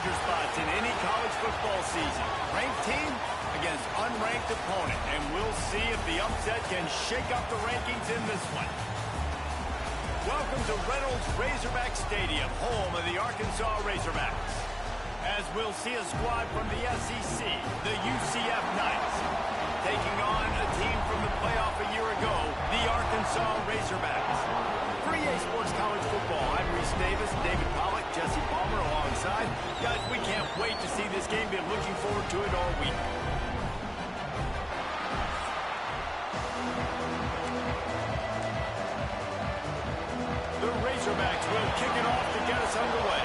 danger spots in any college football season. Ranked team against unranked opponent, and we'll see if the upset can shake up the rankings in this one. Welcome to Reynolds Razorback Stadium, home of the Arkansas Razorbacks. As we'll see a squad from the SEC, the UCF Knights, taking on a team from the playoff a year ago, the Arkansas Razorbacks. 3A Sports College Football, I'm Reese Davis, David Pollack, Jesse Palmer alongside. Guys, we can't wait to see this game. Been looking forward to it all week. The Razorbacks will kick it off to get us underway.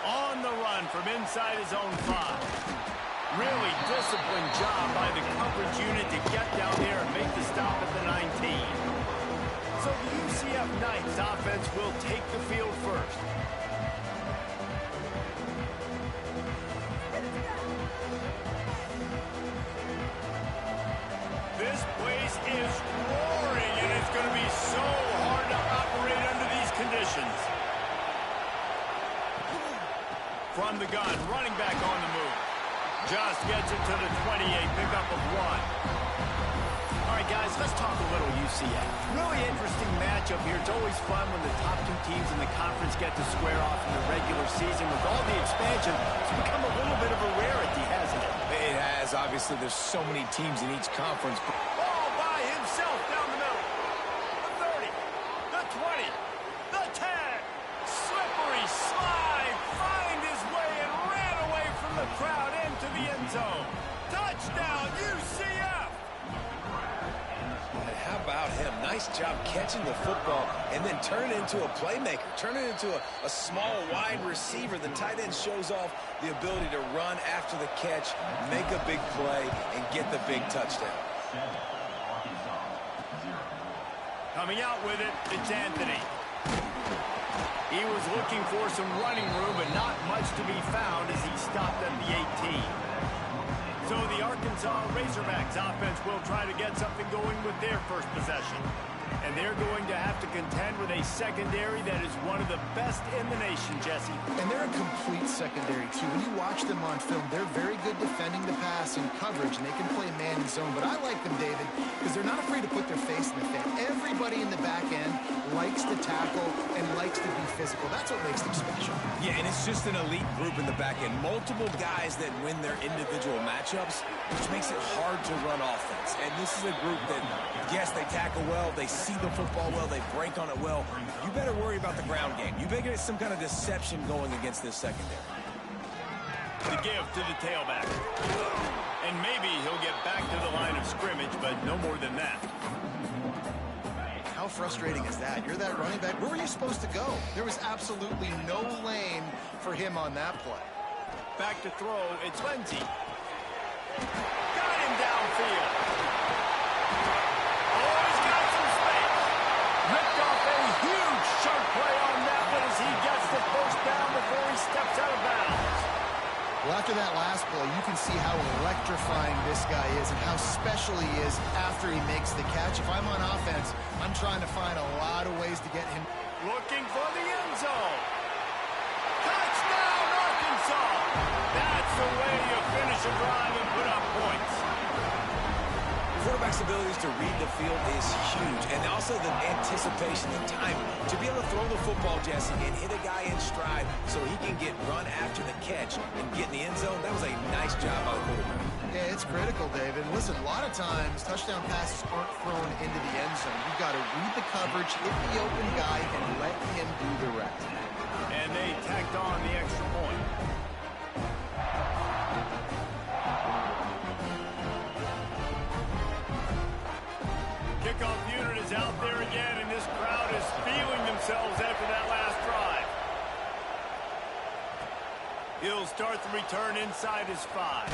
On the run from inside his own 5. Really disciplined job by the coverage unit to get down there and make the stop at the 19. So the UCF Knights offense will take the field first. This place is roaring, and it's going to be so hard to operate under these conditions. From the gun, running back on the move. Just gets it to the 28, pickup of 1. All right, guys, let's talk a little UCF. Really interesting matchup here. It's always fun when the top 2 teams in the conference get to square off in the regular season. With all the expansion, it's become a little bit of a rarity, hasn't it? It has. Obviously, there's so many teams in each conference. All by himself down the middle. The 30, the 20, the 10. Slippery slide. Find his way and ran away from the crowd into the end zone. Touchdown, UCF! And how about him? Nice job catching the football and then turn it into a playmaker. Turn it into a small, wide receiver. The tight end shows off the ability to run after the catch, make a big play, and get the big touchdown. Coming out with it, it's Anthony. He was looking for some running room, but not much to be found as he stopped at the 18. So the Arkansas Razorbacks offense will try to get something going with their first possession. And they're going to have to contend with a secondary that is one of the best in the nation, Jesse. And they're a complete secondary, too. When you watch them on film, they're very good defending the pass and coverage, and they can play man and zone. But I like them, David, because they're not afraid to put their face in the fan. Everybody in the back end likes to tackle and likes to be physical. That's what makes them special. Yeah, and it's just an elite group in the back end. Multiple guys that win their individual matchups, which makes it hard to run offense. And this is a group that, yes, they tackle well, they see the football well, they break on it well. You better worry about the ground game. You better get some kind of deception going against this secondary. The give to the tailback. And maybe he'll get back to the line of scrimmage, but no more than that. How frustrating is that? You're that running back. Where were you supposed to go? There was absolutely no lane for him on that play. Back to throw, it's Lindsey. Got him downfield. Oh, he's got some space. Ripped off a huge sharp play on that one as he gets the first down before he steps out of bounds. Well, after that last play, you can see how electrifying this guy is and how special he is after he makes the catch. If I'm on offense, I'm trying to find a lot of ways to get him. Looking for the end zone. Touchdown, Arkansas. That's the way you finish a drive and put up points. Quarterback's abilities to read the field is huge, and also the anticipation and timing. To be able to throw the football, Jesse, and hit a guy in stride so he can get run after the catch and get in the end zone, that was a nice job by the quarterback. Yeah, it's critical, David. Listen, a lot of times, touchdown passes aren't thrown into the end zone. You've got to read the coverage, hit the open guy, and let him do the rest. And they tacked on the extra point. Kickoff unit is out there again, and this crowd is feeling themselves after that last drive. He'll start the return inside his 5.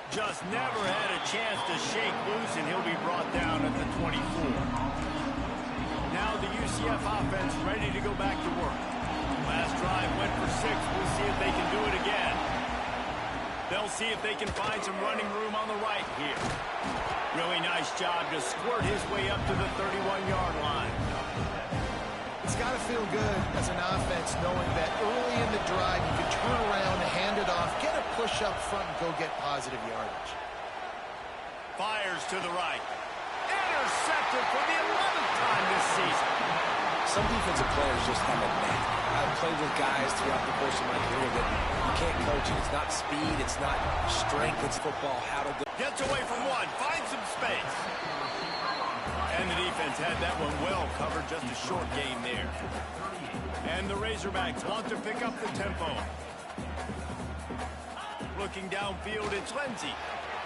Just never had a chance to shake loose, and he'll be brought down at the 24. Now the UCF offense ready to go back to work. Last drive went for 6. We'll see if they can do it again. They'll see if they can find some running room on the right here. Really nice job to squirt his way up to the 31-yard line. feel good as an offense knowing that early in the drive you can turn around, hand it off, get a push up front, and go get positive yardage. Fires to the right. Intercepted for the 11th time this season. Some defensive players just have a knack. I've played with guys throughout the course of my career that you can't coach it. It's not speed, it's not strength, it's football, how to go. Gets away from one, finds some space. And the defense had that one well covered, just a short gain there. And the Razorbacks want to pick up the tempo. Looking downfield, it's Lindsey.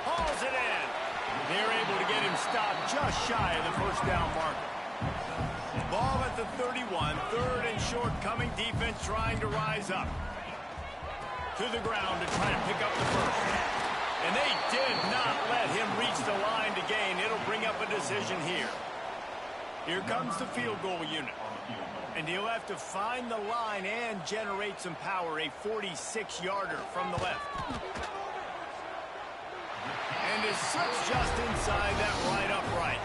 Hauls it in. They're able to get him stopped just shy of the first down marker. Ball at the 31, third and short coming, defense trying to rise up. To the ground to try to pick up the first. And they did not let him reach the line to gain. It'll bring up a decision here. Here comes the field goal unit. And he'll have to find the line and generate some power, a 46-yarder from the left. And it slips just inside that right upright.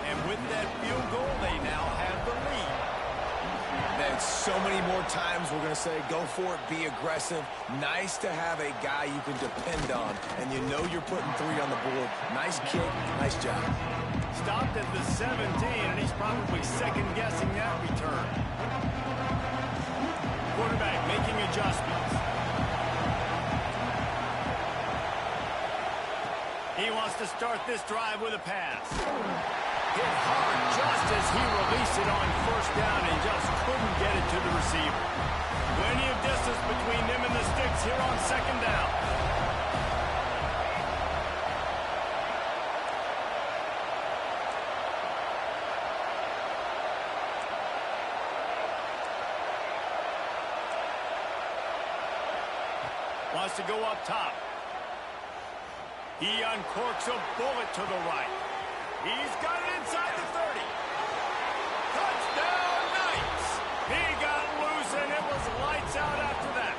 And with that field goal, they now have the lead. And so many more times we're going to say, go for it, be aggressive. Nice to have a guy you can depend on, and you know you're putting 3 on the board. Nice kick, nice job. Stopped at the 17, and he's probably second-guessing that return. Quarterback making adjustments. He wants to start this drive with a pass. Hit hard just as he released it on first down and just couldn't get it to the receiver. Plenty of distance between them and the sticks here on second down. Wants to go up top. He uncorks a bullet to the right. He's got it inside the 30. Touchdown, Knights! He got loose, and it was lights out after that.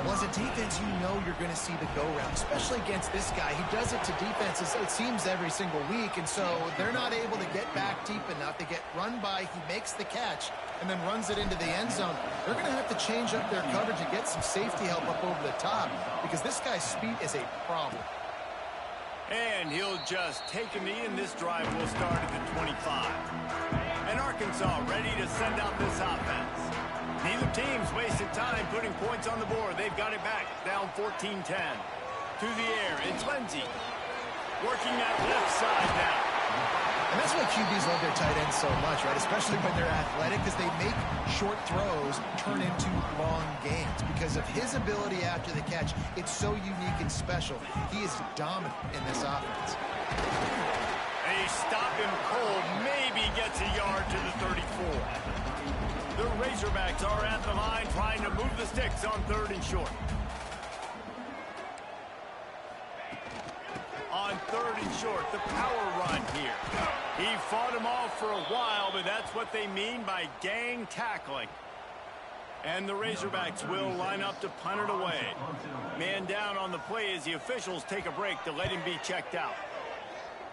Well, as a defense, you know you're going to see the go-round, especially against this guy. He does it to defenses, it seems, every single week, and so they're not able to get back deep enough. They get run by, he makes the catch, and then runs it into the end zone. They're going to have to change up their coverage and get some safety help up over the top, because this guy's speed is a problem. And he'll just take a knee, and this drive will start at the 25. And Arkansas ready to send out this offense. Neither team's wasted time putting points on the board. They've got it back, down 14-10. To the air, it's Lindsey. Working that left side now. And that's why QBs love their tight ends so much, right? Especially when they're athletic, because they make short throws turn into long gains. Because of his ability after the catch, it's so unique and special. He is dominant in this offense. They stop him cold, maybe gets a yard to the 34. The Razorbacks are at the line trying to move the sticks on third and short. On third and short, the power run here. He fought him off for a while, but that's what they mean by gang tackling. And the Razorbacks will line up to punt it away. Man down on the play as the officials take a break to let him be checked out.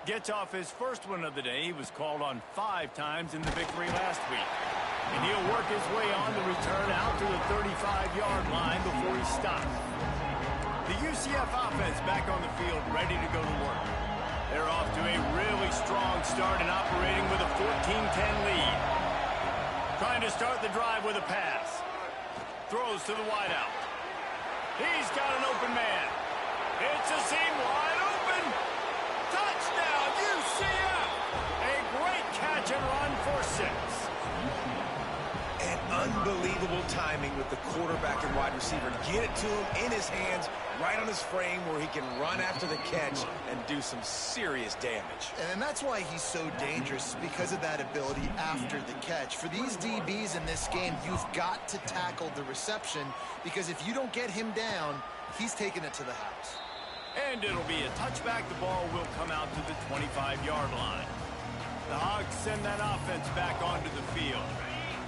Gets off his first one of the day. He was called on 5 times in the victory last week. And he'll work his way on the return out to the 35-yard line before he stops. The UCF offense back on the field, ready to go to work. They're off to a really strong start and operating with a 14-10 lead. Trying to start the drive with a pass. Throws to the wideout. He's got an open man. It's a seam wide open. Touchdown, UCF! A great catch and run for 6. Unbelievable timing with the quarterback and wide receiver. Get it to him in his hands, right on his frame where he can run after the catch and do some serious damage. And that's why he's so dangerous, because of that ability after the catch. For these DBs in this game, you've got to tackle the reception, because if you don't get him down, he's taking it to the house. And it'll be a touchback. The ball will come out to the 25-yard line. The Hogs send that offense back onto the field.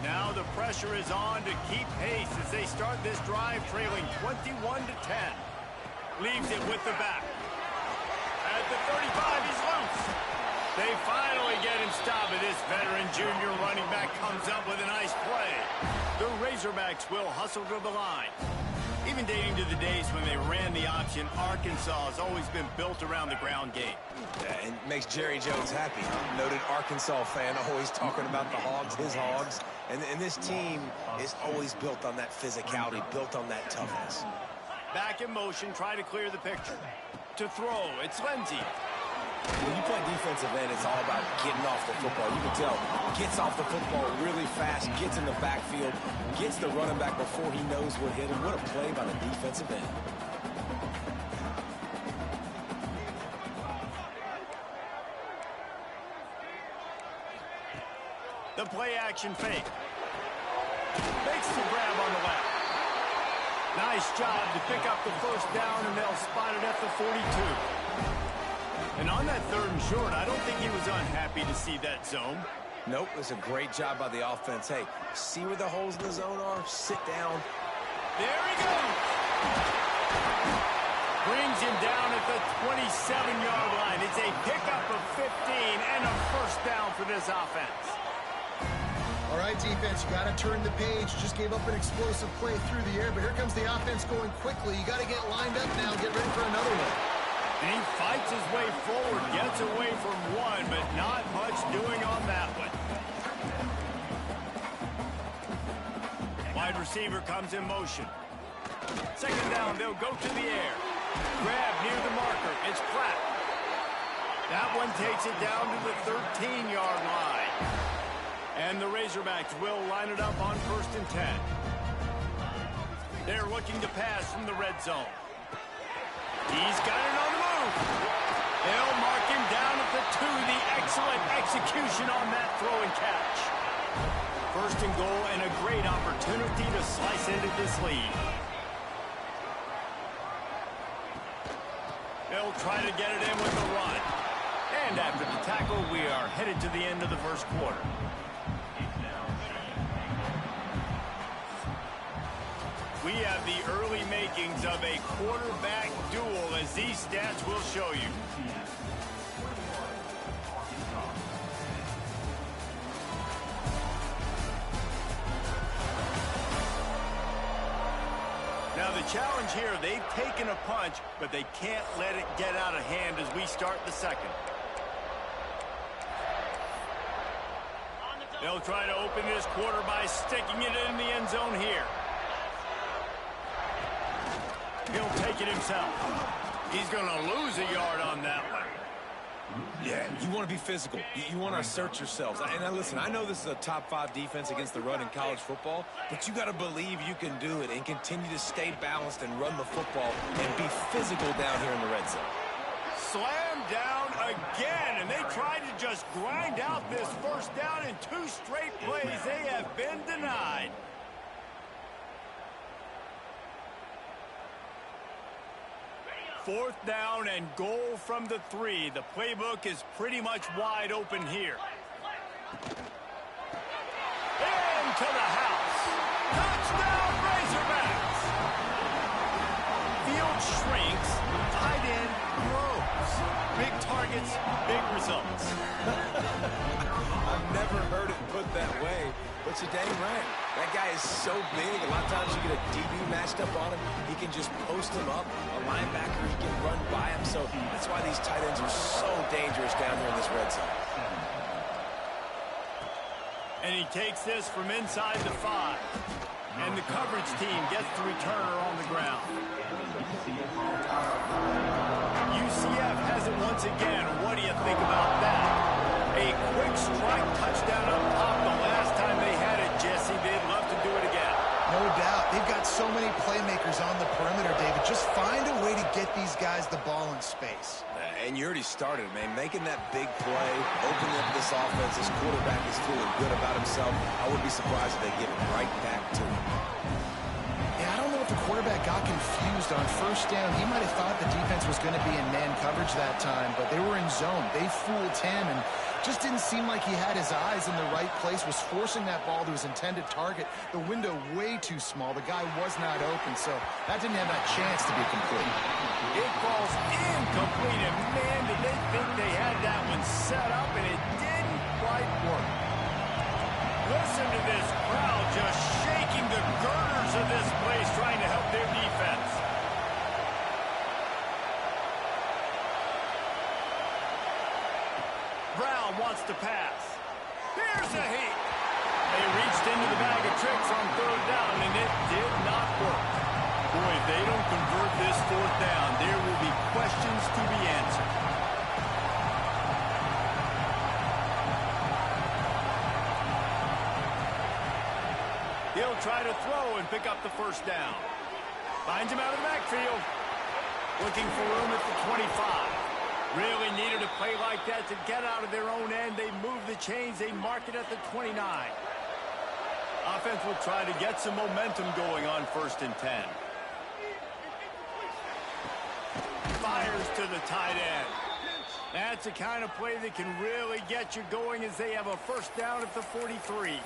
Now the pressure is on to keep pace as they start this drive trailing 21-10. Leaves it with the back. At the 35, he's loose. They finally get him stop it. This veteran junior running back comes up with a nice play. The Razorbacks will hustle to the line. Even dating to the days when they ran the option, Arkansas has always been built around the ground game. Yeah, and makes Jerry Jones happy. Noted Arkansas fan, always talking about the Hogs, his Hogs. And this team is always built on that physicality, built on that toughness. Back in motion, try to clear the picture. To throw, it's Lindsey. When you play defensive end, it's all about getting off the football. You can tell, gets off the football really fast, gets in the backfield, gets the running back before he knows what hit him. What a play by the defensive end. The play action fake. Makes the grab on the left. Nice job to pick up the first down, and they'll spot it at the 42. And on that 3rd and short, I don't think he was unhappy to see that zone. Nope, it was a great job by the offense. Hey, see where the holes in the zone are? Sit down. There he goes. Brings him down at the 27-yard line. It's a pickup of 15 and a first down for this offense. All right, defense, you got to turn the page. Just gave up an explosive play through the air, but here comes the offense going quickly. You got to get lined up now, get ready for another one. And he fights his way forward, gets away from one, but not much doing on that one. Wide receiver comes in motion. 2nd down, they'll go to the air. Grab near the marker, it's Platt. That one takes it down to the 13-yard line. And the Razorbacks will line it up on 1st and 10. They're looking to pass from the red zone. He's got it on the move. They'll mark him down at the 2. The excellent execution on that throw and catch. 1st and goal, and a great opportunity to slice into this lead. They'll try to get it in with the run. And after the tackle, we are headed to the end of the 1st quarter. We have the early makings of a quarterback duel, as these stats will show you. Now the challenge here, they've taken a punch, but they can't let it get out of hand as we start the 2nd. They'll try to open this quarter by sticking it in the end zone here. He'll take it himself. He's going to lose a yard on that one. Yeah, you want to be physical. You want to assert yourselves. And now listen, I know this is a top 5 defense against the run in college football, but you got to believe you can do it and continue to stay balanced and run the football and be physical down here in the red zone. Slam down again, and they tried to just grind out this 1st down in 2 straight plays. They have been denied. Fourth down and goal from the 3. The playbook is pretty much wide open here. Into the house. Touchdown, Razorbacks. Field shrinks. Tight end grows. Big targets, big results. I've never heard it put that way, but you're dang right. That guy is so big. A lot of times you get a DB matched up on him. He can just post him up. A linebacker, he can run by him. So that's why these tight ends are so dangerous down here in this red zone. And he takes this from inside the 5. And the coverage team gets the returner on the ground. UCF has it once again. What do you think about that? A quick strike touchdown up top the last time they had it, Jesse. They'd love to do it again. No doubt. They've got so many playmakers on the perimeter, David. Just find a way to get these guys the ball in space. And you already started, man. Making that big play, opening up this offense. This quarterback is feeling good about himself. I wouldn't be surprised if they give it right back to him. Yeah, I don't know if the quarterback got confused on 1st down. He might have thought the defense was going to be in man coverage that time, but they were in zone. They fooled him and just didn't seem like he had his eyes in the right place, was forcing that ball to his intended target. The window way too small. The guy was not open, so that didn't have that chance to be complete. It falls incomplete, and man, did they think they had that one set up, and it didn't quite Listen to this crowd just shaking the girders of this place, trying to help their defense. Brown wants to pass. Here's a heat. They reached into the bag of tricks on third down, and it did not work. Boy, if they don't convert this fourth down, there will be questions to be answered. He'll try to throw and pick up the first down. Finds him out of the backfield. Looking for room at the 25. Really needed a play like that to get out of their own end. They move the chains. They mark it at the 29. Offense will try to get some momentum going on 1st and 10. Fires to the tight end. That's the kind of play that can really get you going as they have a first down at the 43.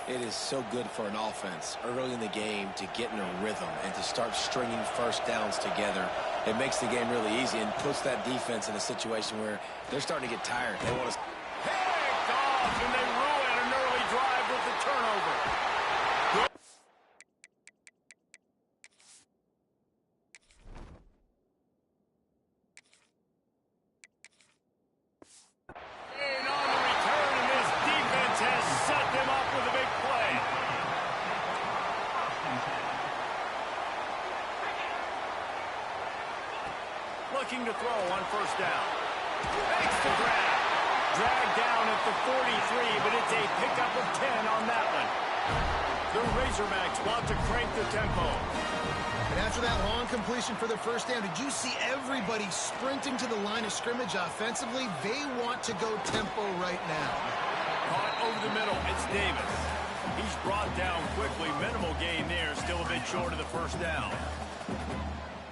It is so good for an offense early in the game to get in a rhythm and to start stringing first downs together. It makes the game really easy and puts that defense in a situation where they're starting to get tired. They want to picked off, and they ruin an early drive with the turnover. And on the return, and this defense has set them up with a big play. Looking to throw on first down. Makes the grab. Dragged down at the 43, but it's a pickup of 10 on that one. The Razorbacks want to crank the tempo. And after that long completion for the first down, did you see everybody sprinting to the line of scrimmage offensively? They want to go tempo right now. Caught over the middle. It's Davis. He's brought down quickly. Minimal gain there. Still a bit short of the first down.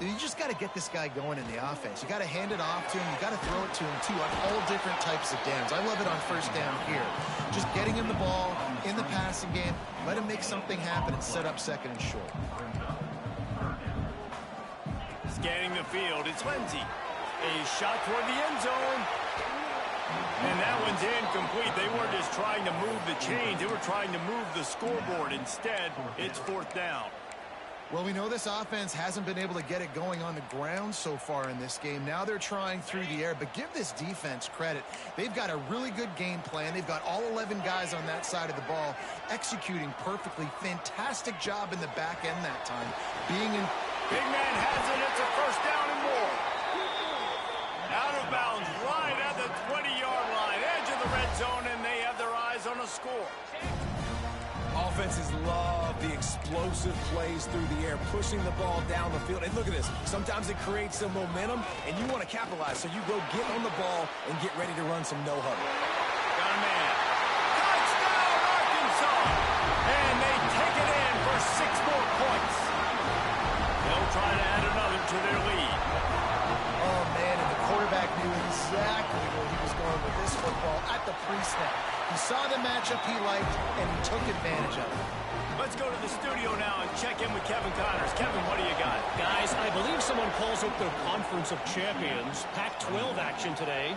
You just got to get this guy going in the offense. You got to hand it off to him. You got to throw it to him, too, on all different types of downs. I love it on first down here. Just getting him the ball in the passing game. Let him make something happen and set up 2nd and short. Scanning the field, it's Lindsey. A shot toward the end zone. And that one's incomplete. They weren't just trying to move the chains. They were trying to move the scoreboard. Instead, it's 4th down. Well, we know this offense hasn't been able to get it going on the ground so far in this game. Now they're trying through the air, but give this defense credit. They've got a really good game plan. They've got all 11 guys on that side of the ball executing perfectly. Fantastic job in the back end that time. Being in... Big man has it. It's a first down and more. Out of bounds right at the 20-yard line. Edge of the red zone, and they have their eyes on a score. Offenses love the explosive plays through the air, pushing the ball down the field. And look at this. Sometimes it creates some momentum, and you want to capitalize. So you go get on the ball and get ready to run some no-huddle. Got a man. Touchdown, Arkansas! And they take it in for 6 more points. They'll try to add another to their lead. Oh, man, and the quarterback knew exactly where he was going with this football at the pre-snap. He saw the matchup he liked, and he took advantage of it. Let's go to the studio now and check in with Kevin Connors. Kevin, what do you got? Guys, I believe someone calls it the Conference of Champions. Pac-12 action today.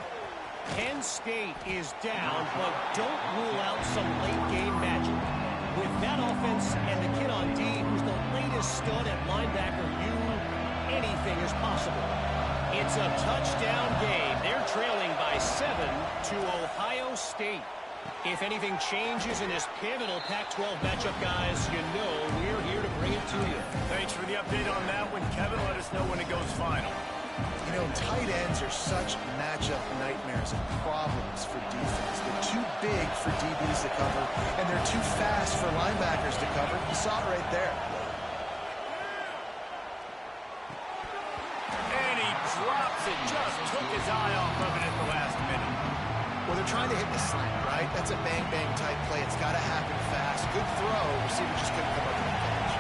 Penn State is down, but don't rule out some late-game magic. With that offense and the kid on D, who's the latest stud at linebacker, anything is possible. It's a touchdown game. They're trailing by 7 to Ohio State. If anything changes in this pivotal Pac-12 matchup, guys, you know we're here to bring it to you. Thanks for the update on that one, Kevin. Let us know when it goes final. You know, tight ends are such matchup nightmares and problems for defense. They're too big for DBs to cover, and they're too fast for linebackers to cover. You saw it right there. And he drops it. Just took his eye off of it at the last minute. Well, they're trying to hit the slant, right? That's a bang-bang type play. It's got to happen fast. Good throw. Receiver just couldn't come up with the catch.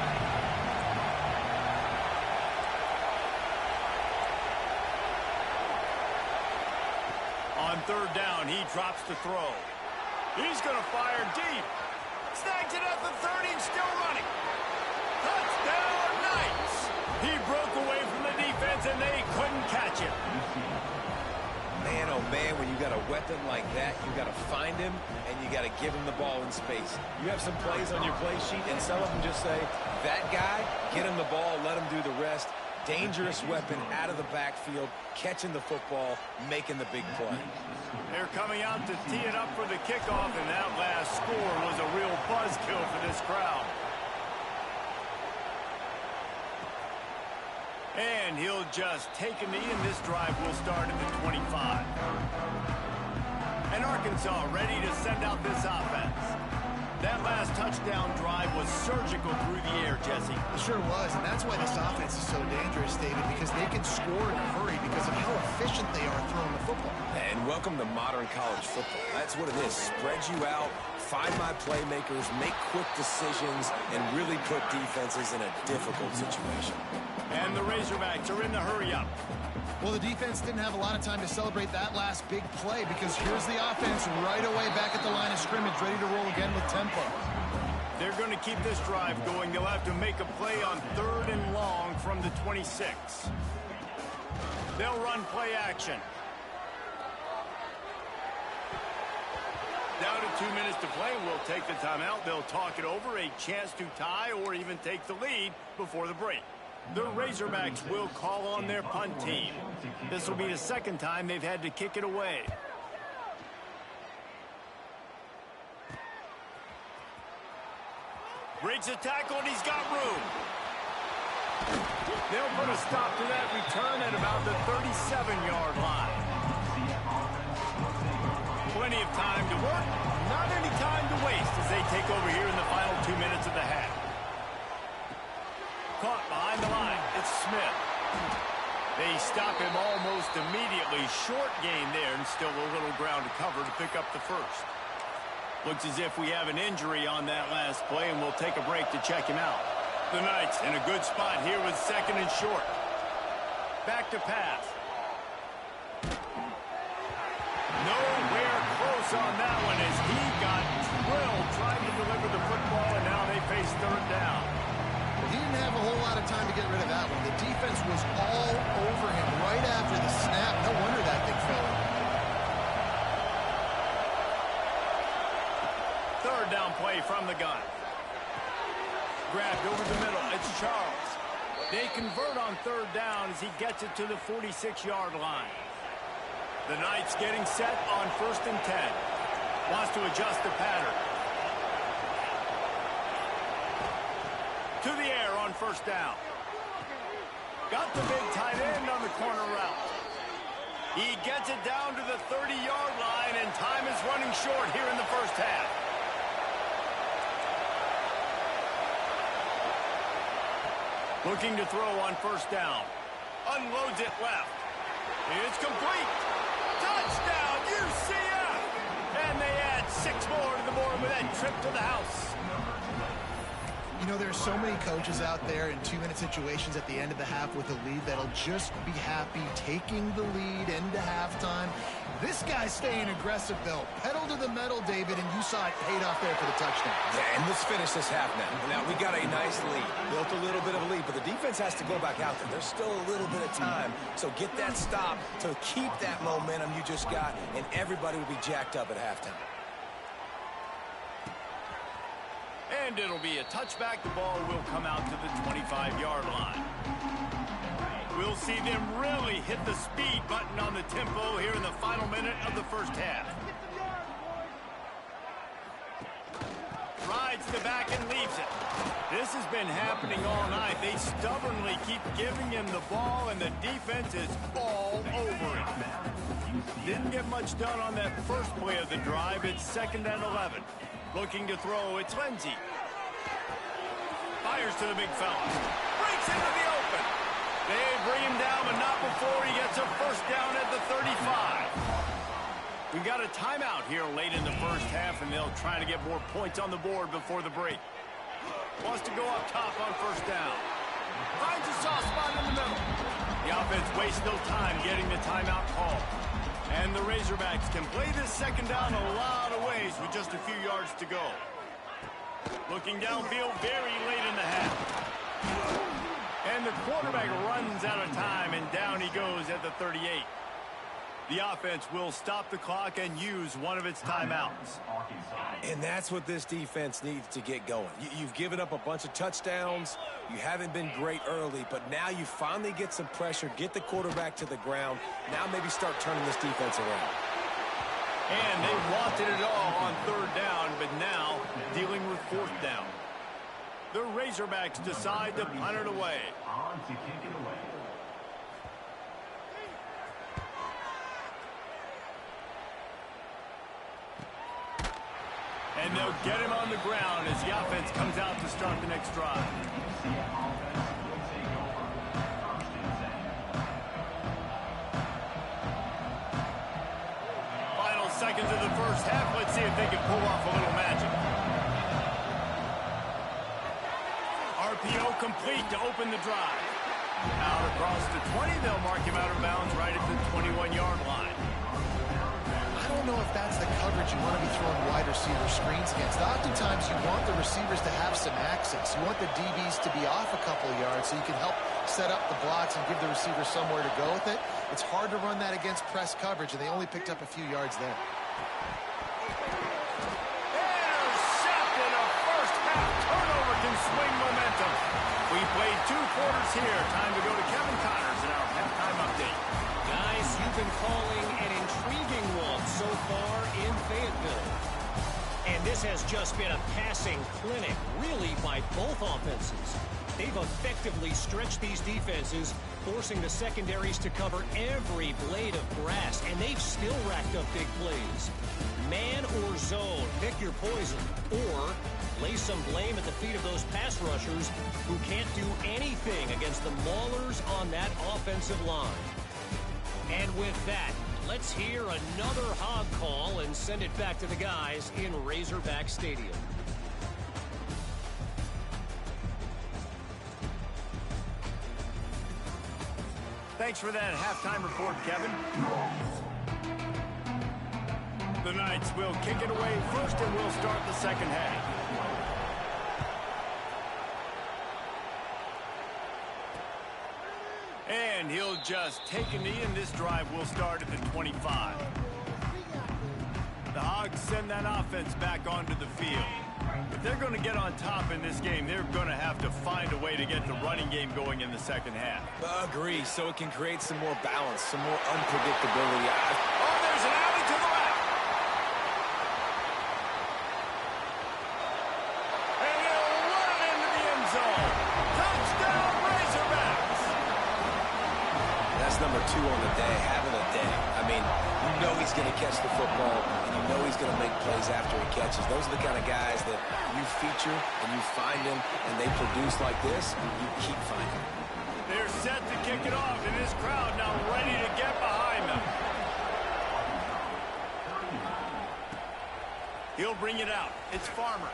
On third down, he drops the throw. He's going to fire deep. Snags it at the 30, still running. Touchdown, Knights! He broke away from the defense, and they couldn't catch him. Man, oh man, when you got a weapon like that, you got to find him and you got to give him the ball in space. You have some plays on your play sheet, and some of them just say, that guy, get him the ball, let him do the rest. Dangerous weapon out of the backfield, catching the football, making the big play. They're coming out to tee it up for the kickoff, and that last score was a real buzzkill for this crowd. And he'll just take a knee, and this drive will start at the 25. And Arkansas ready to send out this offense. That last touchdown drive was surgical through the air, Jesse. It sure was, and that's why this offense is so dangerous, David, because they can score in a hurry because of how efficient they are throwing the football. And welcome to modern college football. That's what it is. Spread you out, find my playmakers, make quick decisions, and really put defenses in a difficult situation. And the Razorbacks are in the hurry-up. Well, the defense didn't have a lot of time to celebrate that last big play because here's the offense right away back at the line of scrimmage, ready to roll again with tempo. They're going to keep this drive going. They'll have to make a play on 3rd and long from the 26. They'll run play action. Down to 2 minutes to play. We'll take the timeout. They'll talk it over, a chance to tie or even take the lead before the break. The Razorbacks will call on their punt team. This will be the second time they've had to kick it away. Breaks a tackle, and he's got room. They'll put a stop to that return at about the 37-yard line. Plenty of time to work, not any time to waste as they take over here in the final 2 minutes of the half. Caught behind the line. It's Smith. They stop him almost immediately. Short gain there, and still a little ground to cover to pick up the first. Looks as if we have an injury on that last play, and we'll take a break to check him out. The Knights in a good spot here with 2nd and short. Back to pass. Nowhere close on that one as he got drilled trying to deliver the football, and now they face 3rd down. He didn't have a whole lot of time to get rid of that one. The defense was all over him right after the snap. No wonder that thing fell. 3rd down play from the gun. Grabbed over the middle. It's Charles. They convert on 3rd down as he gets it to the 46-yard line. The Knights getting set on 1st and 10. Wants to adjust the pattern. To the air on 1st down. Got the big tight end on the corner route. He gets it down to the 30-yard line, and time is running short here in the first half. Looking to throw on 1st down. Unloads it left. It's complete. Touchdown, UCF! And they add 6 more to the board with that trip to the house. You know, there's so many coaches out there in 2-minute situations at the end of the half with a lead that'll just be happy taking the lead into halftime. This guy's staying aggressive, though. Pedal to the metal, David, and you saw it paid off there for the touchdown. Yeah, and let's finish this half now. Now, we got a nice lead. Built a little bit of a lead, but the defense has to go back out there. There's still a little bit of time. So get that stop to keep that momentum you just got, and everybody will be jacked up at halftime. And it'll be a touchback. The ball will come out to the 25-yard line. We'll see them really hit the speed button on the tempo here in the final minute of the first half. Rides the back and leaves it. This has been happening all night. They stubbornly keep giving him the ball, and the defense is all over it. Didn't get much done on that first play of the drive. It's 2nd and 11. Looking to throw, it's Lindsey. Fires to the big fella. Breaks into the open. They bring him down, but not before he gets a 1st down at the 35. We got a timeout here late in the first half, and they'll try to get more points on the board before the break. Wants to go up top on 1st down. Finds a soft spot in the middle. The offense wastes no time getting the timeout call. And the Razorbacks can play this 2nd down a lot of ways with just a few yards to go. Looking downfield very late in the half. And the quarterback runs out of time, and down he goes at the 38. The offense will stop the clock and use one of its timeouts. And that's what this defense needs to get going. You've given up a bunch of touchdowns. You haven't been great early, but now you finally get some pressure, get the quarterback to the ground. Now maybe start turning this defense around. And they wanted it all on third down, but now dealing with fourth down. The Razorbacks decide to punt it away. On to kick it away. And they'll get him on the ground as the offense comes out to start the next drive. Final seconds of the first half. Let's see if they can pull off a little magic. RPO complete to open the drive. Out across the 20, they'll mark him out of bounds right at the 21-yard line. I don't know if that's the coverage you want to be throwing wide receiver screens against. Oftentimes, you want the receivers to have some access. You want the DBs to be off a couple of yards so you can help set up the blocks and give the receiver somewhere to go with it. It's hard to run that against press coverage, and they only picked up a few yards there. Intercepted. A first-half turnover can swing momentum. We played 2 quarters here. Time to go to Kevin Connors in our halftime update. Guys, you've been calling an intriguing one so far in Fayetteville. And this has just been a passing clinic, really, by both offenses. They've effectively stretched these defenses, forcing the secondaries to cover every blade of grass, and they've still racked up big plays. Man or zone, pick your poison, or lay some blame at the feet of those pass rushers who can't do anything against the maulers on that offensive line. And with that, let's hear another hog call and send it back to the guys in Razorback Stadium. Thanks for that halftime report, Kevin. The Knights will kick it away first, and we'll start the second half. And he'll just take a knee, and this drive will start at the 25. The Hogs send that offense back onto the field. If they're going to get on top in this game, they're going to have to find a way to get the running game going in the second half. Agree, so it can create some more balance, some more unpredictability. Oh, there's an alley to the left. And he'll run it into the end zone. Touchdown, Razorbacks. That's number 2 on the day, having a day. I mean, you know he's going to catch the football, and you know he's going to make plays after he catches. Those are the kind of guys that you feature and you find them, and they produce like this, you keep finding them. They're set to kick it off, and this crowd now ready to get behind them. He'll bring it out. It's Farmer.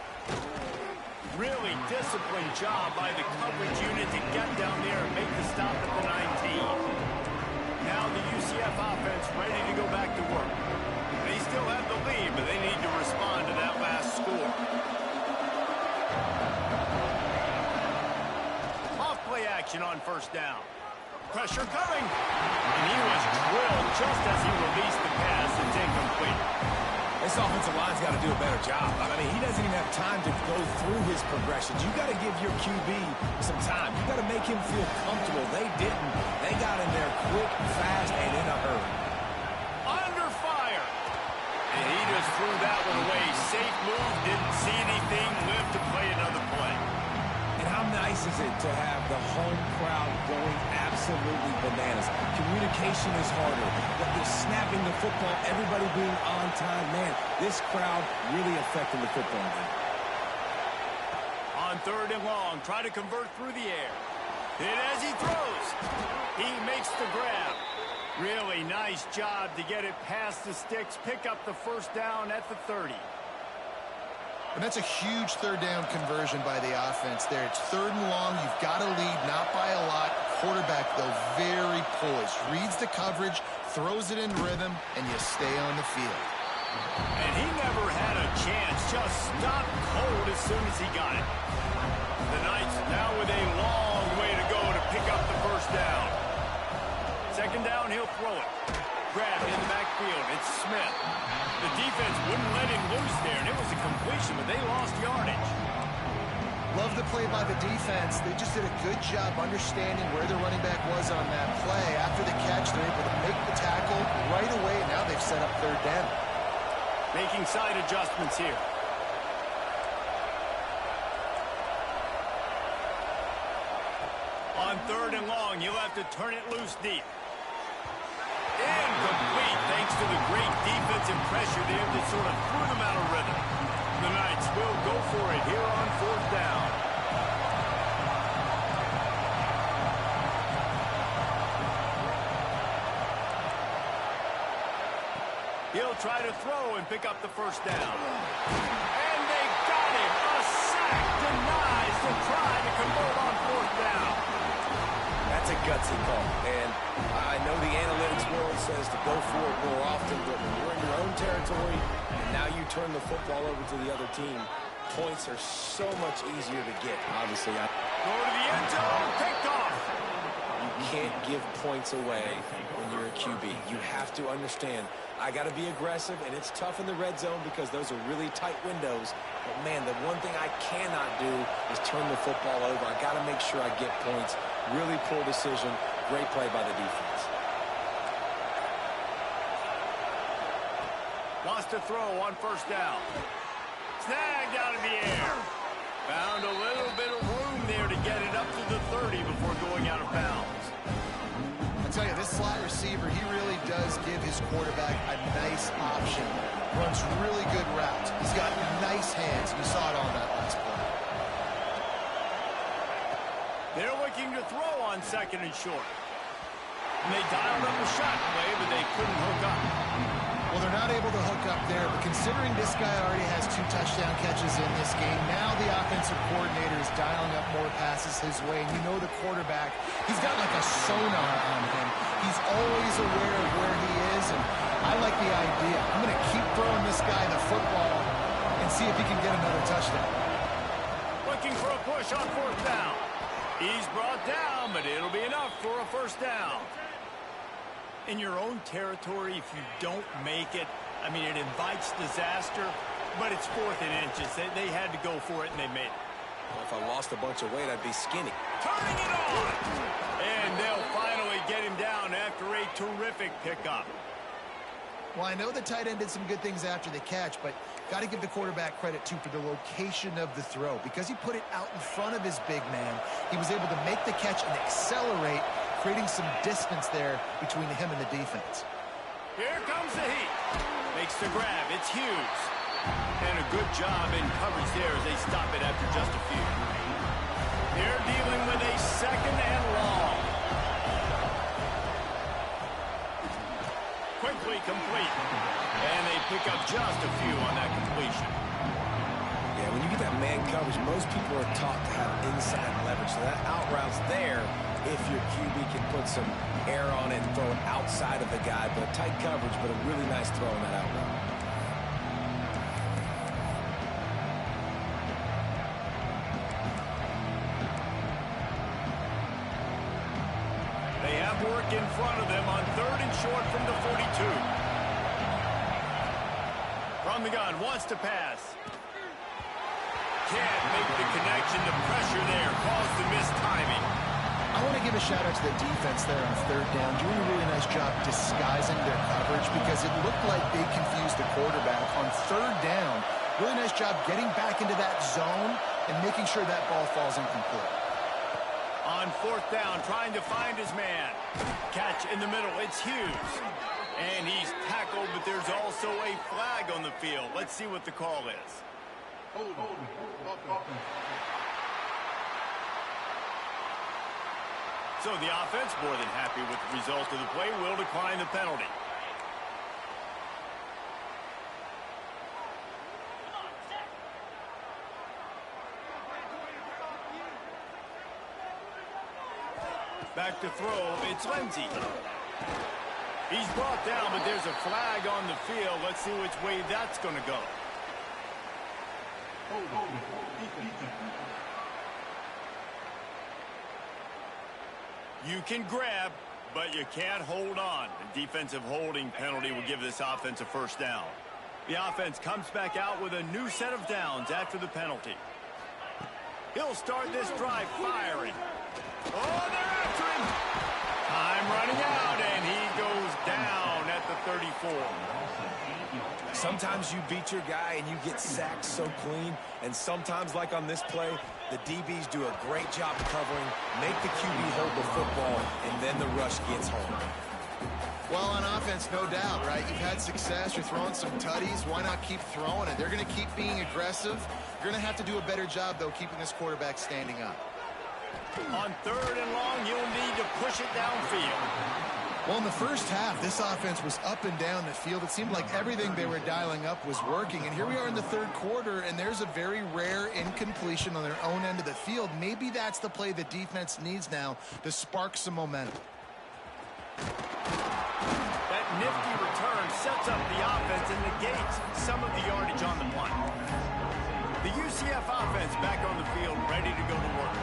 Really disciplined job by the coverage unit to get down there and make the stop at the 19. Now the UCF offense ready to go back to work. They still have the lead, but they need to respond to that last score. Off-play action on first down. Pressure coming. And he was drilled just as he released the pass. It's incomplete. This offensive line's got to do a better job. I mean, he doesn't even have time to go through his progressions. You got to give your QB some time. You got to make him feel comfortable. They didn't. They got in there quick, fast, and in a hurry. Under fire. And he just threw that one away. Safe move. Didn't see anything. Lived to play another play. And how nice is it to have the home crowd going absolutely bananas? Communication is harder. But you're snapping the football, everybody being on time. Man, this crowd really affecting the football game. On third and long, try to convert through the air. And as he throws, he makes the grab. Really nice job to get it past the sticks, pick up the first down at the 30. And that's a huge third down conversion by the offense there. It's third and long. You've got to lead, not by a lot. Quarterback, though, very poised. Reads the coverage, throws it in rhythm, and you stay on the field. And he never had a chance. Just stopped cold as soon as he got it. The Knights now with a long way to go to pick up the first down. Second down, he'll throw it. grab in the backfield. It's Smith. The defense wouldn't let him loose there, and it was a completion, but they lost yardage. Love the play by the defense. They just did a good job understanding where their running back was on that play. After the catch, they're able to make the tackle right away, and now they've set up third down. Making side adjustments here. On third and long, you'll have to turn it loose deep. Incomplete, thanks to the great defensive pressure there that sort of threw them out of rhythm. The Knights will go for it here on fourth down. He'll try to throw and pick up the first down. And they got him. A sack denies the try to convert on fourth down. That's a gutsy call, and I know the analytics world says to go for it more often, but when you're in your own territory and now you turn the football over to the other team, points are so much easier to get. Obviously, Go to the end zone, picked off. you can't give points away when you're a QB. You have to understand, I got to be aggressive, and it's tough in the red zone because those are really tight windows. But, man, the one thing I cannot do is turn the football over. I got to make sure I get points. Really poor decision. Great play by the defense. Wants to throw on first down. Snagged out of the air. Found a little bit of room there to get it up to the 30 before going out of bounds. I'll tell you, this slot receiver, he really does give his quarterback a nice option. Runs really good routes. He's got nice hands. You saw it on that last play. They're looking to throw on second and short. And they dialed up a shot play, but they couldn't hook up. Well, they're not able to hook up there, but considering this guy already has 2 touchdown catches in this game, now the offensive coordinator is dialing up more passes his way. And you know the quarterback, he's got like a sonar on him. He's always aware of where he is, and I like the idea. I'm going to keep throwing this guy the football and see if he can get another touchdown. Looking for a push on fourth down. He's brought down, but it'll be enough for a first down. In your own territory, if you don't make it, I mean, it invites disaster, but it's 4th and inches. They had to go for it, and they made it. Well, if I lost a bunch of weight, I'd be skinny. Turning it on! And they'll finally get him down after a terrific pickup. Well, I know the tight end did some good things after the catch, but got to give the quarterback credit, too, for the location of the throw. Because he put it out in front of his big man, he was able to make the catch and accelerate, creating some distance there between him and the defense. Here comes the heat. Makes the grab. It's Hughes. And a good job in coverage there as they stop it after just a few. They're dealing with a second and long. Quickly complete. And they pick up just a few on that completion. Yeah, when you get that man coverage, most people are taught to have inside leverage. So that out route's there if your QB can put some air on it and throw it outside of the guy. But a tight coverage, but a really nice throw on that out route. They have work in front of them on third and short from the 42. From the gun, wants to pass. Can't make the connection. The pressure there caused the missed timing. I want to give a shout-out to the defense there on third down, doing a really nice job disguising their coverage because it looked like they confused the quarterback on third down. Really nice job getting back into that zone and making sure that ball falls incomplete. On fourth down, trying to find his man. Catch in the middle, it's Hughes. And he's tackled, but there's also a flag on the field. Let's see what the call is. So the offense, more than happy with the result of the play, will decline the penalty. Back to throw, it's Lindsey. He's brought down, but there's a flag on the field. Let's see which way that's going to go. You can grab, But you can't hold on. A defensive holding penalty will give this offense a first down. The offense comes back out with a new set of downs after the penalty. He'll start this drive firing. Oh, they're after him. Time running out, and he goes down at the 34. Sometimes you beat your guy and you get sacked so clean, and sometimes, like on this play, the DBs do a great job covering, make the QB hold the football, and then the rush gets home. Well, on offense, no doubt, right? You've had success. You're throwing some tutties. Why not keep throwing it? They're going to keep being aggressive. You're going to have to do a better job, though, keeping this quarterback standing up. On 3rd and long, you'll need to push it downfield. Well, in the first half, this offense was up and down the field. It seemed like everything they were dialing up was working. And here we are in the 3rd quarter, and there's a very rare incompletion on their own end of the field. Maybe that's the play the defense needs now to spark some momentum. That nifty return sets up the offense and negates some of the yardage on the punt. The UCF offense back on the field, ready to go to work.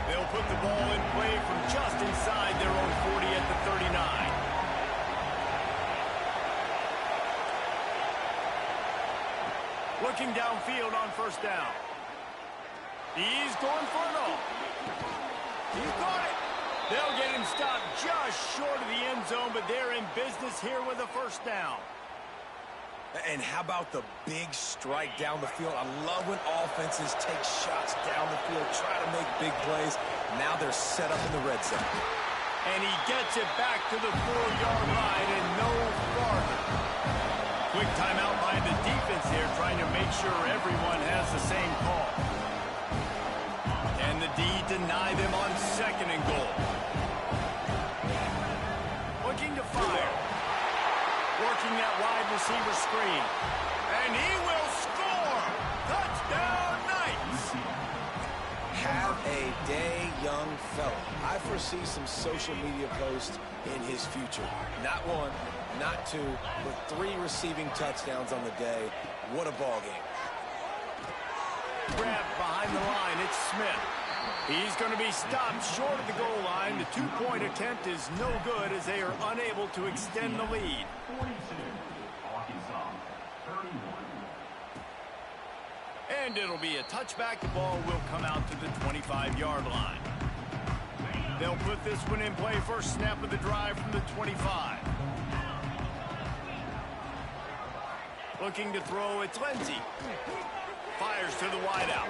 They'll put the ball in play from just inside their own 40 at the 39. Looking downfield on 1st down. He's going for it all. He's got it. They'll get him stopped just short of the end zone, but they're in business here with a 1st down. And how about the big strike down the field? I love when offenses take shots down the field, try to make big plays. Now they're set up in the red zone. And he gets it back to the 4-yard line and no farther. Quick timeout by the defense here, trying to make sure everyone has the same call. And the D deny them on 2nd and goal. Looking to fire. Working that wide receiver screen. And he will score! Touchdown, Knights! Have a day, young fella. I foresee some social media posts in his future. Not 1, not 2, but 3 receiving touchdowns on the day. What a ball game. Grabbed behind the line, it's Smith. He's going to be stopped short of the goal line. The 2-point attempt is no good as they are unable to extend the lead. And it'll be a touchback. The ball will come out to the 25-yard line. They'll put this one in play. First snap of the drive from the 25. Looking to throw, it's Lindsey. Fires to the wideout.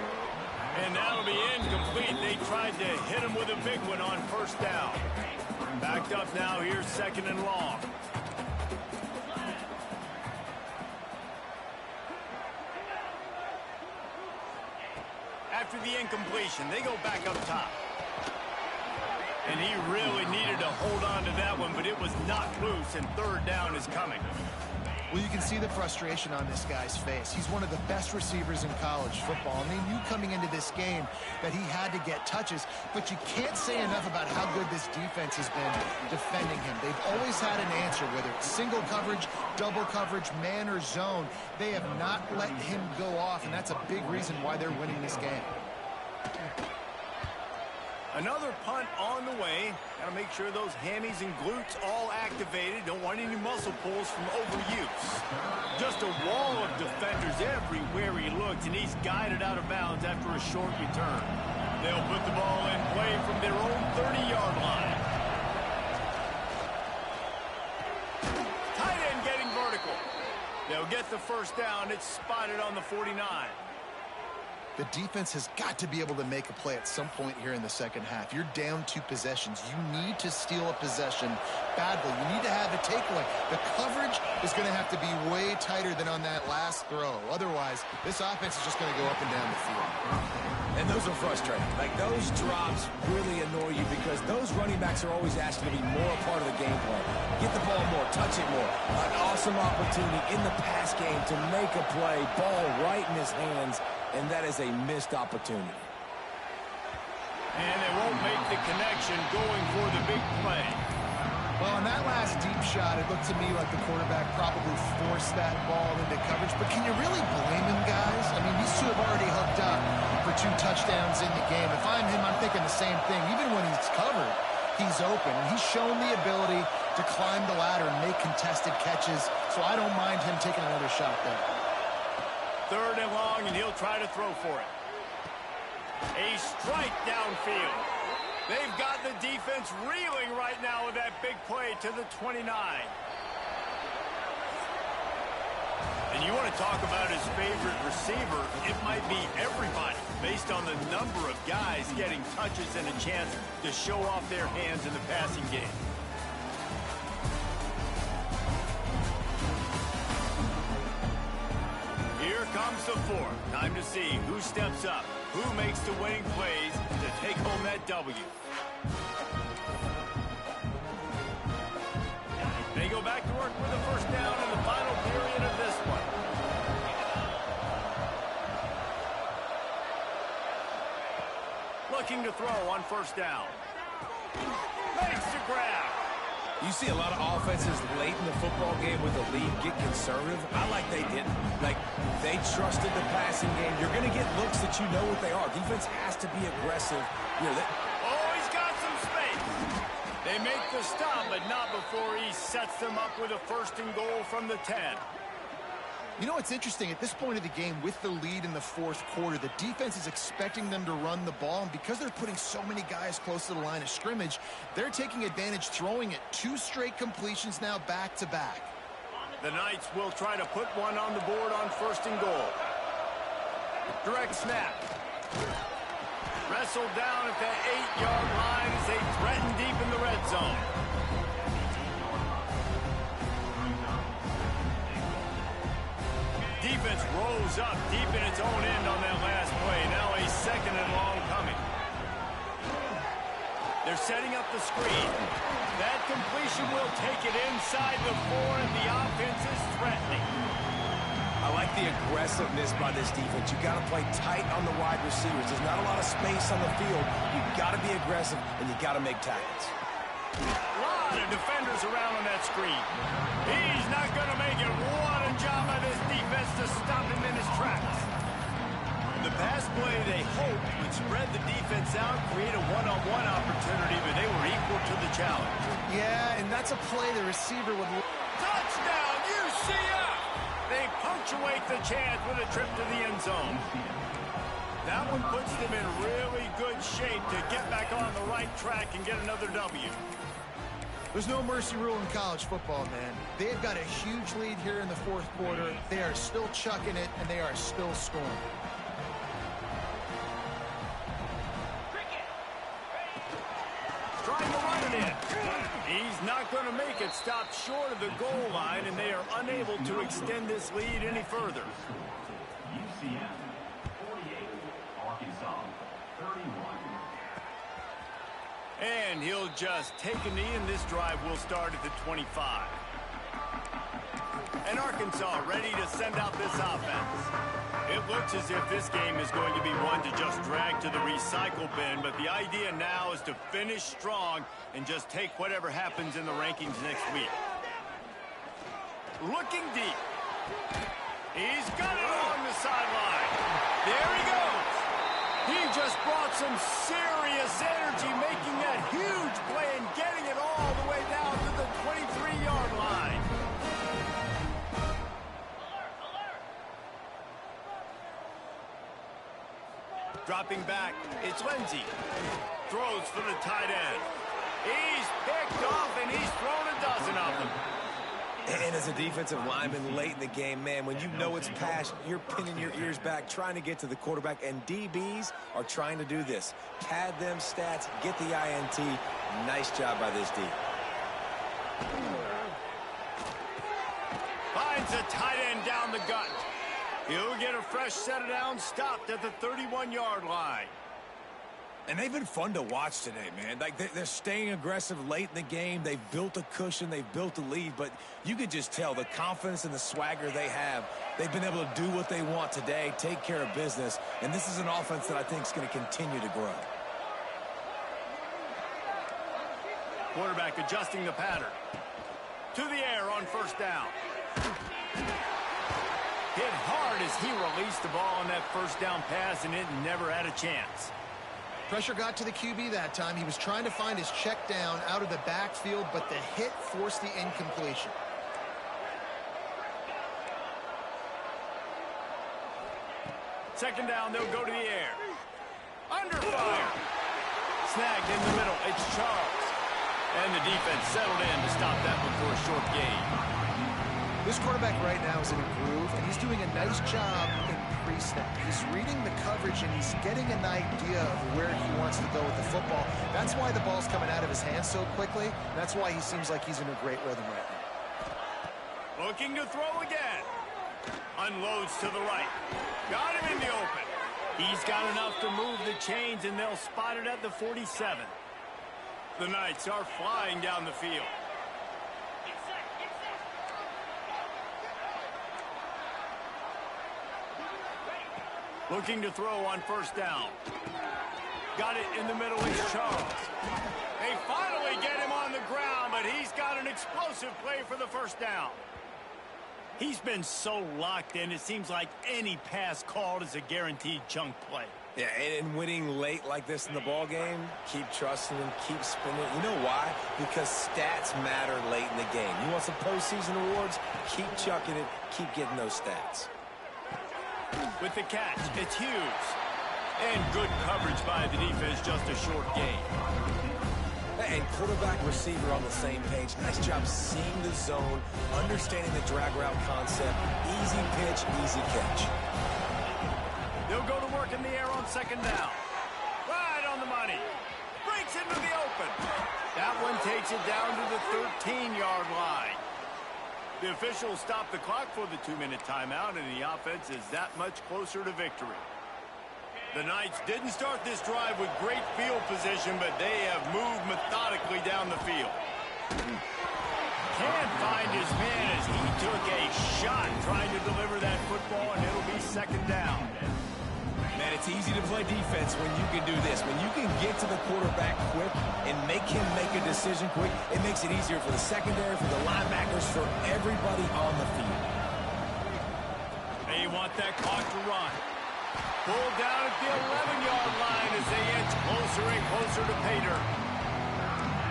And that'll be incomplete. They tried to hit him with a big one on 1st down. Backed up now, here's 2nd and long. After the incompletion, they go back up top. And he really needed to hold on to that one, but it was knocked loose, and 3rd down is coming. Well, you can see the frustration on this guy's face. He's one of the best receivers in college football, and they knew coming into this game that he had to get touches, but you can't say enough about how good this defense has been defending him. They've always had an answer, whether it's single coverage, double coverage, man or zone. They have not let him go off, and that's a big reason why they're winning this game. Another punt on the way. Got to make sure those hammies and glutes all activated. Don't want any muscle pulls from overuse. Just a wall of defenders everywhere he looks, and he's guided out of bounds after a short return. They'll put the ball in play from their own 30-yard line. Tight end getting vertical. They'll get the 1st down. It's spotted on the 49. The defense has got to be able to make a play at some point here in the 2nd half. You're down 2 possessions. You need to steal a possession badly. You need to have a takeaway. The coverage is going to have to be way tighter than on that last throw. Otherwise, this offense is just going to go up and down the field. And those are frustrating. Like, those drops really annoy you because those running backs are always asking to be more a part of the game plan. Get the ball more, touch it more. An awesome opportunity in the pass game to make a play, ball right in his hands, and that is a missed opportunity. And they won't make the connection going for the big play. Well, on that last deep shot, it looked to me like the quarterback probably forced that ball into coverage. But can you really blame him, guys? I mean, these two have already hooked up for 2 touchdowns in the game. If I'm him, I'm thinking the same thing. Even when he's covered, he's open. And he's shown the ability to climb the ladder and make contested catches, so I don't mind him taking another shot there. 3rd and long, and he'll try to throw for it. A strike downfield. They've got the defense reeling right now with that big play to the 29. And you want to talk about his favorite receiver, it might be everybody, based on the number of guys getting touches and a chance to show off their hands in the passing game. Here comes the 4th. Time to see who steps up, who makes the winning plays to take home that W. They go back to work with a 1st down in the final period of this one. Looking to throw on 1st down. Makes the grab. You see a lot of offenses late in the football game with the lead get conservative. I like they didn't. Like, they trusted the passing game. You're going to get looks that you know what they are. Defense has to be aggressive. You know, oh, he's got some space. They make the stop, but not before he sets them up with a 1st and goal from the 10. You know what's interesting? At this point of the game, with the lead in the 4th quarter, the defense is expecting them to run the ball, and because they're putting so many guys close to the line of scrimmage, they're taking advantage, throwing it 2 straight completions now back-to-back. The Knights will try to put one on the board on 1st and goal. Direct snap. Wrestled down at that 8-yard line as they threaten deep in the red zone. Defense rolls up deep in its own end on that last play. Now a 2nd and long coming. They're setting up the screen. That completion will take it inside the 4, and the offense is threatening. I like the aggressiveness by this defense. You got to play tight on the wide receivers. There's not a lot of space on the field. You got to be aggressive, and you got to make tackles. A lot of defenders around on that screen. He's not going to make it. What a job by this defense to stop him in his tracks. The pass play they hoped would spread the defense out, create a one-on-one opportunity, but they were equal to the challenge. Yeah, and that's a play the receiver would... Touchdown, UCF! They punctuate the chance with a trip to the end zone. That one puts them in really good shape to get back on the right track and get another W. There's no mercy rule in college football, man. They've got a huge lead here in the 4th quarter. They are still chucking it, and they are still scoring. Trying to run it in. He's not going to make it. Stopped short of the goal line, and they are unable to extend this lead any further. UCF 48, Arkansas 31. And he'll just take a knee, and this drive will start at the 25. And Arkansas ready to send out this offense. It looks as if this game is going to be one to just drag to the recycle bin, but the idea now is to finish strong and just take whatever happens in the rankings next week. Looking deep. He's got it along the sideline. There he goes. He just brought some serious energy, making that huge play and getting it all the way down to the 23-yard line. Dropping back, it's Lindsey. Throws for the tight end. He's picked off, and he's thrown a dozen of them. And as a defensive lineman late in the game, man, when you know it's pass, you're pinning your ears back, trying to get to the quarterback, and DBs are trying to do this. Pad them stats, get the INT. Nice job by this D. Finds a tight end down the gut. He'll get a fresh set of downs, stopped at the 31-yard line. And they've been fun to watch today, man. Like, they're staying aggressive late in the game. They've built a cushion. They've built a lead. But you could just tell the confidence and the swagger they have. They've been able to do what they want today, take care of business. And this is an offense that I think is going to continue to grow. Quarterback adjusting the pattern. To the air on first down. Hit hard as he released the ball on that first down pass, and it never had a chance. Pressure got to the QB that time. He was trying to find his check down out of the backfield, but the hit forced the incompletion. Second down, they'll go to the air. Under fire. Snagged in the middle. It's Charles. And the defense settled in to stop that before a short gain. This quarterback right now is in a groove, and he's doing a nice job in pre-snap. He's reading the coverage, and he's getting an idea of where he wants to go with the football. That's why the ball's coming out of his hands so quickly. That's why he seems like he's in a great rhythm right now. Looking to throw again. Unloads to the right. Got him in the open. He's got enough to move the chains, and they'll spot it at the 47. The Knights are flying down the field. Looking to throw on first down. Got it in the middle. It's Charles. They finally get him on the ground, but he's got an explosive play for the first down. He's been so locked in, it seems like any pass called is a guaranteed chunk play. Yeah, and winning late like this in the ball game, keep trusting him, keep spinning. You know why? Because stats matter late in the game. You want some postseason awards? Keep chucking it, keep getting those stats. With the catch, it's Hughes. And good coverage by the defense, just a short gain. And quarterback receiver on the same page. Nice job seeing the zone, understanding the drag route concept. Easy pitch, easy catch. They'll go to work in the air on second down. Right on the money. Breaks into the open. That one takes it down to the 13-yard line. The officials stop the clock for the 2-minute timeout, and the offense is that much closer to victory. The Knights didn't start this drive with great field position, but they have moved methodically down the field. Can't find his man as he took a shot trying to deliver that football, and it'll be second down. Man, it's easy to play defense when you can do this. When you can get to the quarterback quick and make him make a decision quick, it makes it easier for the secondary, for the linebackers, for everybody on the field. They want that clock to run. Pulled down at the 11-yard line as they inch closer and closer to pay dirt.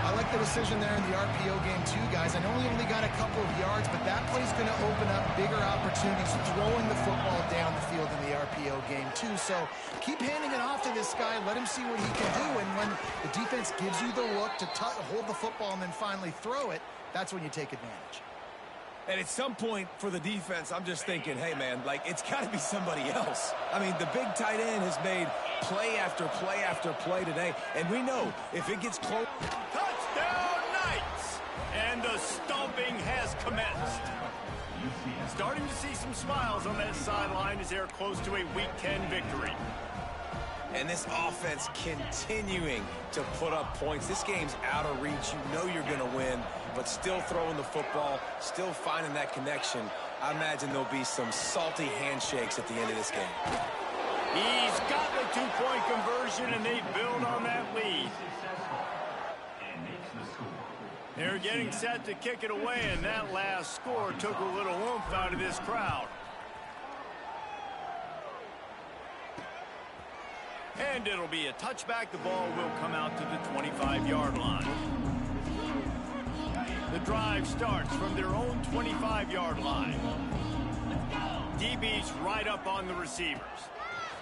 I like the decision there in the RPO game too, guys. I know he only got a couple of yards, but that play's going to open up bigger opportunities throwing the football down the field in the RPO game too. So keep handing it off to this guy. Let him see what he can do. And when the defense gives you the look to hold the football and then finally throw it, that's when you take advantage. And at some point for the defense, I'm just thinking, hey, man, like, it's got to be somebody else. I mean, the big tight end has made play after play after play today. And we know if it gets close. Touchdown, Knights! And the stomping has commenced. Starting to see some smiles on that sideline as they're close to a Week 10 victory. And this offense continuing to put up points. This game's out of reach. You know you're going to win, but still throwing the football, still finding that connection. I imagine there'll be some salty handshakes at the end of this game. He's got the two-point conversion, and they build on that lead. They're getting set to kick it away, and that last score took a little oomph out of this crowd. And it'll be a touchback. The ball will come out to the 25-yard line. The drive starts from their own 25-yard line. DB's right up on the receivers.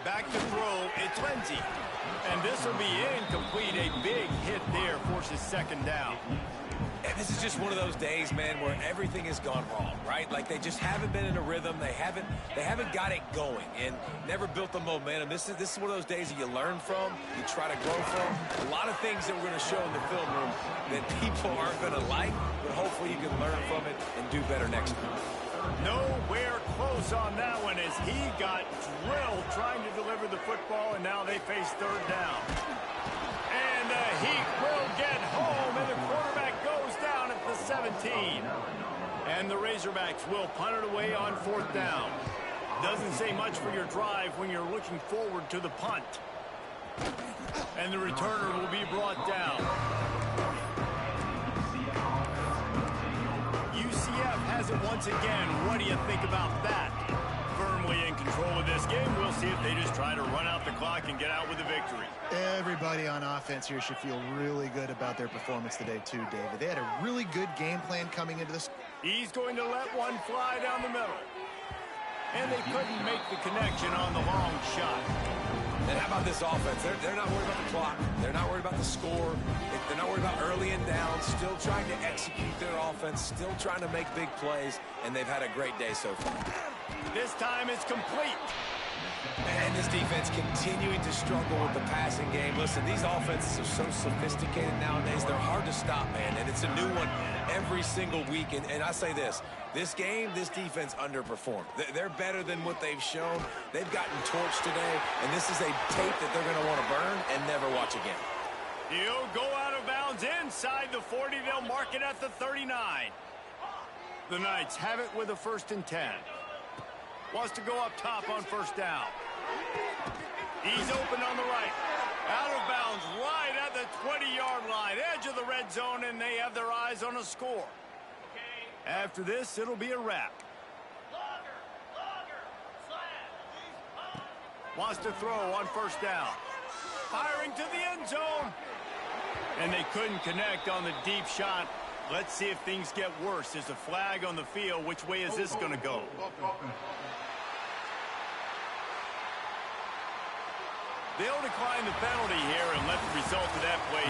Back to throw, it's Lindsey. And this will be incomplete. A big hit there forces second down. And this is just one of those days, man, where everything has gone wrong, right? Like they just haven't been in a rhythm. They haven't got it going and never built the momentum. This is one of those days that you learn from, you try to grow from. A lot of things that we're going to show in the film room that people aren't going to like, but hopefully you can learn from it and do better next time. Nowhere close on that one as he got drilled trying to deliver the football, and now they face third down. And the Heat will get home, and the quarterback goes down at the 17. And the Razorbacks will punt it away on fourth down. Doesn't say much for your drive when you're looking forward to the punt. And the returner will be brought down. UCF has it once again. What do you think about that? Firmly in control of this game. We'll see if they just try to run out the clock and get out with the victory. Everybody on offense here should feel really good about their performance today too, David. They had a really good game plan coming into this. He's going to let one fly down the middle. And they couldn't make the connection on the long shot. And how about this offense? They're not worried about the clock. They're not worried about the score. They're not worried about early and down. Still trying to execute their offense. Still trying to make big plays. And they've had a great day so far. This time it's complete. And this defense continuing to struggle with the passing game. Listen, these offenses are so sophisticated nowadays. They're hard to stop, man. And it's a new one every single week. And I say this game, this defense underperformed. They're better than what they've shown. They've gotten torched today. And this is a tape that they're going to want to burn and never watch again. He'll go out of bounds inside the 40. They'll mark it at the 39. The Knights have it with a 1st and 10. Wants to go up top on 1st down. He's open on the right. Out of bounds right at the 20-yard line. Edge of the red zone, and they have their eyes on a score. After this, it'll be a wrap. Wants to throw on 1st down. Firing to the end zone. And they couldn't connect on the deep shot. Let's see if things get worse. There's a flag on the field. Which way is this going to go? They'll decline the penalty here and let the result of that play